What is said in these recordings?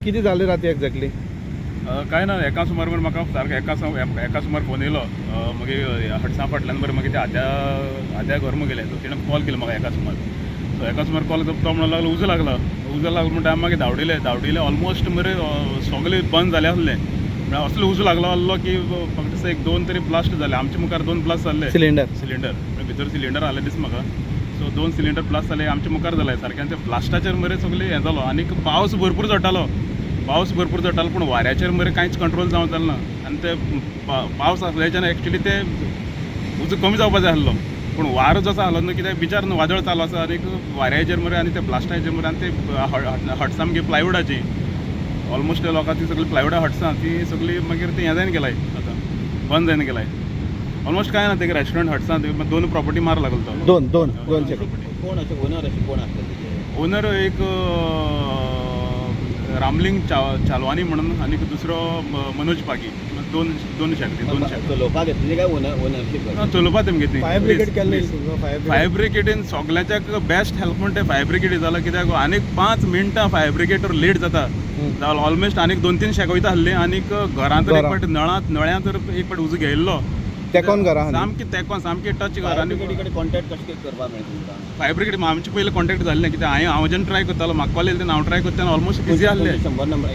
किती झाले राती एक्झॅक्टली? काय ना एका सुमार मरे म्हाका सारको एका सुमार फोन येयलो मागीर हटसा फाटल्यान बरें मागीर ते आद्या घर गेले सो तिणें कॉल केलो म्हाका एका सुमार. सो एका सुमार कॉल तो म्हणून लागलो उजो लागलो म्हणटा हांव मागीर धांवडिले ऑलमोस्ट मरे सगळें बंद जालें आसलें. म्हळ्यार असलो उजो लागलो की फक्त दिसता एक 2 तरी ब्लास्ट जाले. आमच्या मुखार 2 ब्लास्ट जाल्ले सिलिंडर भितर सिलिंडर आहले दिसता म्हाका. सो 2 सिलिंडर ब्लास्ट जाले आमच्या मुखार जाले सारकें. आनी त्या ब्लास्टाचेर मरे सगळें हें जालो. आनी पावस भरपूर झडटालो पूण वाऱ्याचेर मरे कांयच कंट्रोल जावंक ना. आनी ते पावस आसल्याच्यान एक्चुली ते उजो कमी जावपाक जाय आसलो पूण वारो जसो आहलो न्हू कित्याक बिचार न्हू वादळ चालू आसा आनी वाऱ्याचेर मरे आनी ते ब्लास्टाचेर मरे आनी ते हट्स सामकी प्लायवुडाची ऑलमोस्ट लोकांची सगळी प्लायवुडा हट्सां ती सगळी मागीर ती हें जायन गेलाय आतां बंद जायन गेलाय. ऑलमोस्ट काय ना ते रेस्टॉरंट हट्सां 2 प्रॉपर्टी मार लागलो तो. दोन कोण असे ओनर आसले? ओनर एक रामलिंग चालवानी म्हणून आनी दुसरो मनोज पागी. दोन शेकडी चलोवपाक घेतली काय ओनरशीप? चलोवपा तेम घेतली. फायर ब्रिगेड केल्ली? फायर ब्रिगेडीन सगळ्याच्याक बेस्ट हेल्प म्हणटा फायर ब्रिगेडी जाला कित्याक आनीक 5 मिनटां फायर ब्रिगेडर लेट जाता जाल्यार ऑलमोस्ट आनीक 2-3 शेकोयता आहली. आनीक घरां तर एक फावटी नळ्यां तर एक फावटी उजो घेयल्लो तेकोन घरां सामकी तेकोन सामकी टच घर. आनी कडेन कॉन्टॅक्ट कशें करपाक मेळटा तुमकां? फायर ब्रिगेड आमचे पयलीं कॉन्टॅक्ट जाल्लें कित्याक हांव जेन्ना ट्राय करतालो म्हाका कॉल येयले तेन्ना हांव ट्राय करता ऑलमोस्ट बिजी आसले. 100 नंबर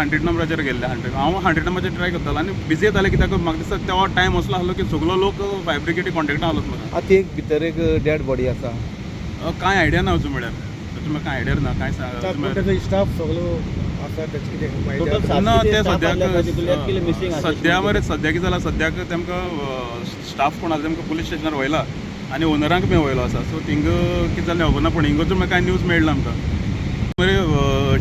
100 नंबराचेर गेल्ले. हांव 100 नंबराचेर ट्राय करतालो आनी बिजी येताले कित्याक म्हाका दिसता तो टायम असलो आसलो की सगळो लोक फायर ब्रिगेडी कॉन्टॅक्टान आहलो म्हाका. आतां एक भितर एक डेड बॉडी आसा. कांय आयडिया ना अजून म्हळ्यार अजून म्हाका कांय आयडिया ना कांय स्टाफ सगळो आसा तेचे कितें ना ते सद्या कितें जाला सद्याक तेमकां स्टाफ कोण आसा तेमकां पुलीस स्टेशनार वयला आनी ओनरांक बी वयलो आसा. सो थिंगा कितें जालें खबर ना पूण हिंगोचो म्हाका कांय न्यूज मेळ्ळा आमकां. बरे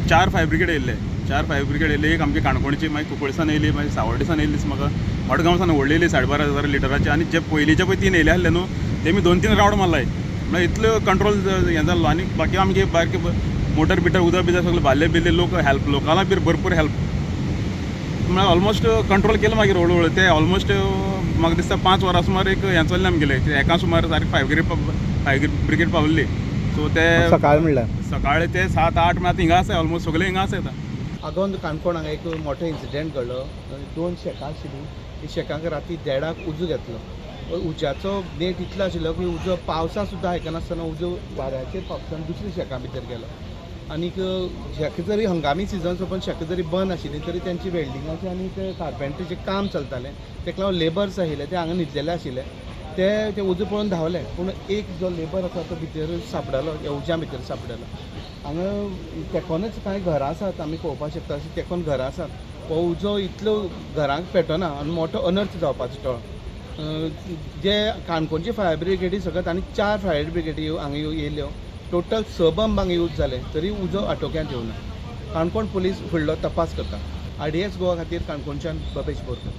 4 फायर ब्रिगेड येयले. एक आमची काणकोणची मागीर कुंकळसान येयली मागीर सावर्डेसान येयली म्हाका मडगांवसान व्हडली 12,500 लिटराची. आनी जे पयलींचे पळय 3 येयले आसले न्हू तेमी 2-3 रावंड मारलाय म्हळ्यार इतलो कंट्रोल हें जाल्लो. आनी बाकी आमगे बारके मोटर बिटर उदक बिदक सगळे भाल्ले लोक हेल्प लोकांना बी भरपूर हेल्प म्हळ्यार ऑलमोस्ट कंट्रोल केलो मागीर हळू ते ऑलमोस्ट म्हाका दिसता 5 वरां सुमार एक हें चल्लें आमगेलें एका सुमार सारकी फायर ब्रिगेड पावल्ली. सो ते सकाळी म्हणल्यार सकाळी ते 7-8 म्हळ्यार हिंगा आसाय ऑलमोस्ट सगळे हिंगा आसाय आतां. आगोंद काणकोण हांगा एक मोठो इन्सिडेंट घडलो. 2 शेकां आशिल्लीं. ती शेकांक राती 1:30 उजो घेतलो. उज्याचो नेट इतलो आशिल्लो की उजो पावसा सुद्दां आयकनासतना उजो वाऱ्याचेर पावसान दुसऱ्या शेकां भितर गेलो. आनीक शेकां जरी हंगामी सिजन पण शेकां जरी बंद आशिल्ली तरी तेंची वेल्डिंगाचें आनी ते कार्पेंट्रीचें काम चलतालें. तेका लागून लेबर्स आशिल्ले ते हांगा न्हिदलेले आशिल्ले. ते उजो पळोवन धांवले पूण एक जो लेबर आसा तो भितर सापडलो उज्या भितर सापडलो. हांगा तेकोनच कांय घरां आसात आमी पळोवपाक शकता अशें तेकोन घरां आसात. हो उजो इतलो घरांक पेटना आनी मोठो अनर्थ जावपाचो टळ. जे काणकोणची फायर ब्रिगेडी सगळ्यात आनी 4 फायर ब्रिगेडी हांगा येयल्यो. टोटल 6 बंब हांगा यूज जाले तरी उजो आटोक्यांत येवना. काणकोण पुलीस फुडलो तपास करता. RDX गोवा खातीर काणकोणच्यान भवेश बोरकर.